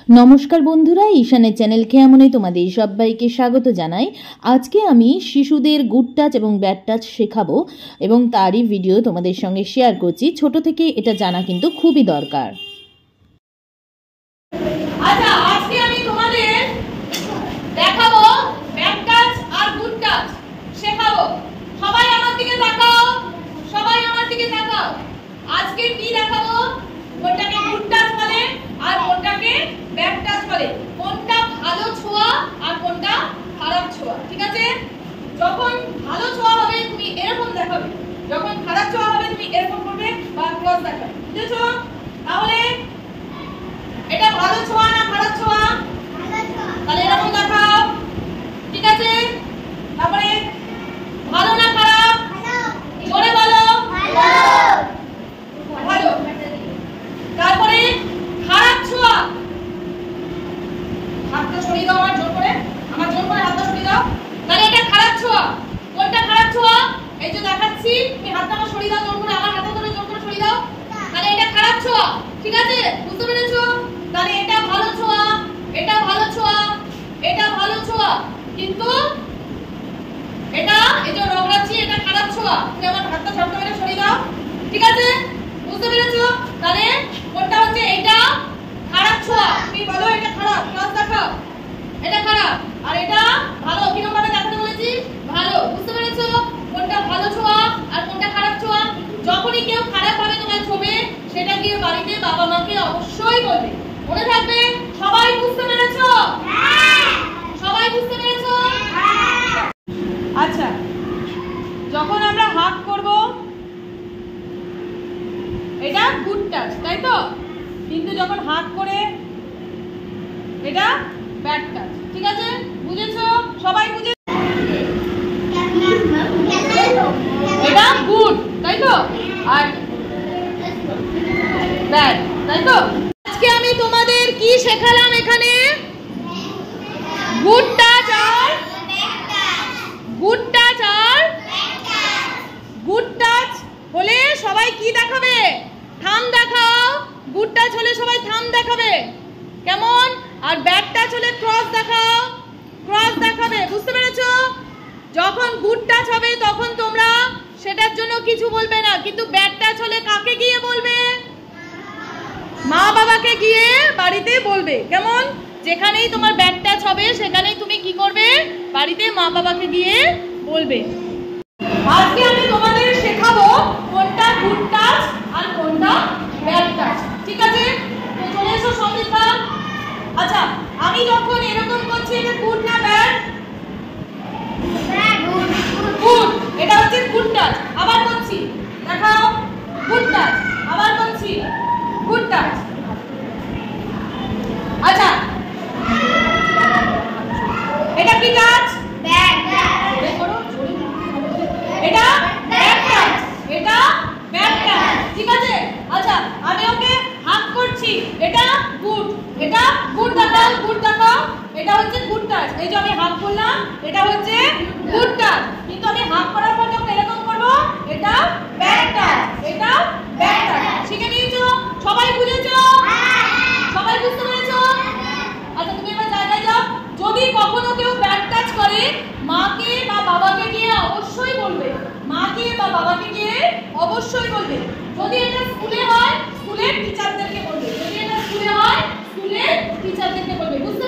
নমস্কার বন্ধুরা, ঈশানের চ্যানেল কেমনে তোমাদের সবাইকে স্বাগত জানাই। আজকে আমি শিশুদের গুড টাচ এবং ব্যাড টাচ শেখাবো এবং তারই ভিডিও তোমাদের সঙ্গে শেয়ার করছি। ছোট থেকে এটা জানা কিন্তু খুবই দরকার। আচ্ছা, আজকে আমি তোমাদের দেখাবো ব্যাড টাচ আর গুড টাচ শেখাবো। সবাই আমার দিকে তাকাও, সবাই আমার দিকে তাকাও। আজকে কি দেখাবো? কোনটাকে গুড টাচ বলে আর কোনটাকে ব্যাড টাচ বলে, কোনটা ভালো ছোঁয়া আর কোনটা খারাপ ছোঁয়া। ঠিক আছে? যখন ভালো ছোঁয়া হবে তুমি এরকম দেখাবে, যখন খারাপ ছোঁয়া হবে তুমি এরকম করবে বা ক্রস দেখাবে। বুঝেছো? তাহলে এটা ভালো ছোঁয়া না খারাপ ছোঁয়া? তাহলে এরকম দেখাও। ঠিক আছে? তারপরে ভালো না খারাপ? জোরে বলো। ভালো। তারপরে খারাপ ছোঁয়া, হাতটা সরিয়ে দাও, আমার জোর করে হাতটা সরিয়ে দাও। তাহলে এটা খারাপ ছোঁয়া। কোনটা খারাপ ছোঁয়া? এই যে দেখাচ্ছি, তুমি হাতটা আমার সরিয়ে দাও, জোর করে আমার হাতটা ধরে জোর করে সরিয়ে দাও। তাহলে এটা খারাপ ছোঁয়া। ঠিক আছে? বুঝতে পেরেছো? তাহলে এটা ভালো ছোঁয়া, এটা ভালো ছোঁয়া, এটা ভালো ছোঁয়া, কিন্তু এটা এই যে রগড়াচ্ছি এটা খারাপ ছোঁয়া। তুমি আমার হাতটা ঝট করে সরিয়ে দাও। ঠিক আছে? বুঝতে পেরেছো? তাহলে কোনটা হচ্ছে এটা খারাপ ছোঁয়া। তুমি বলো এটা খারাপ, ক্লাস দেখাও। এটা খারাপ আর এটা ভালো। কিরকম ভাবে দেখাতে বলেছি? ভালো। বুঝতে পেরেছো কোনটা ভালো ছোঁয়া আর কোনটা খারাপ ছোঁয়া? যখনই কেউ খারাপ ভাবে তোমায় ছোঁবে সেটা গিয়ে বাড়িতে বাবা মাকে অবশ্যই বলবে। মনে থাকবে? সবাই বুঝতে পেরেছো? হ্যাঁ। সবাই বুঝতে পেরেছো? হ্যাঁ। আচ্ছা, যখন আমরা হাগ করব এটা গুড টাচ, তাই তো? কিন্তু যখন হাগ করে এটা ব্যাড টাচ। ঠিক আছে? বুঝেছো? সবাই বুঝে? এটা গুড, তাই তো? আর ব্যাড, তাই তো? আজকে আমি তোমাদের কি শেখালাম এখানে? গুড টাচ আর গুড টাচ আর গুড টাচ হলে সবাই কি দেখাবে? থাম দেখাও। গুড টাচ হলে সবাই থাম দেখাবে, কেমন? আর ব্যাড টাচ হলে ক্রস দেখাও, ক্রস দেখাবে। বুঝতে পেরেছো? যখন গুড টাচ হবে তখন তোমরা সেটার জন্য কিছু বলবে না, কিন্তু ব্যাড টাচ হলে কাকে গিয়ে বলবে? মা বাবাকে গিয়ে বাড়িতে বলবে। কেমন? যেখানেই তোমার ব্যাড টাচ হবে সেখানেই তুমি কি করবে? বাড়িতে মা বাবাকে গিয়ে বলবে। আজকে আমি তোমাদের শেখাবো কোনটা গুড টাচ আর কোনটা ব্যাড টাচ। ঠিক আছে? তো চলে এসো সমিতা। আচ্ছা, আমি যখন এরকম করছি এটা গুড না ব্যাড? গুড। এটা হচ্ছে গুড টাচ। আবার করছি, দেখাও। Good touch. আবার করছি, গুড টাচ। আচ্ছা, এটা কি টাচ? Bad touch. এটা ব্যাড টাচ, এটা ব্যাড টাচ। ঠিক আছে? আচ্ছা, আমি ওকে হাগ করছি, এটা গুড, এটা গুড দেখাও, গুড দেখাও। এটা হচ্ছে গুড টাচ। এই যে আমি হাগ করলাম এটা হচ্ছে গুড টাচ, কিন্তু আমি হাগ করার পর যখন এরকম করব এটা ব্যাড টাচ, এটা ব্যাড টাচ। শিখে নিয়েছো? সবাই বুঝেছো? সবাই বুঝতে পেরেছো? আচ্ছা, তুমি এবার জায়গায় যাও। যদি কখনো কেউ ব্যাড টাচ করে মাকে বা বাবাকে গিয়ে অবশ্যই বলবে, মাকে বা বাবাকে গিয়ে অবশ্যই বলবে। যদি এটা স্কুলে হয় স্কুলের টিচারদেরকে বলবে, যদি এটা স্কুলে হয় স্কুলের টিচারদেরকে বলবে। বুঝতে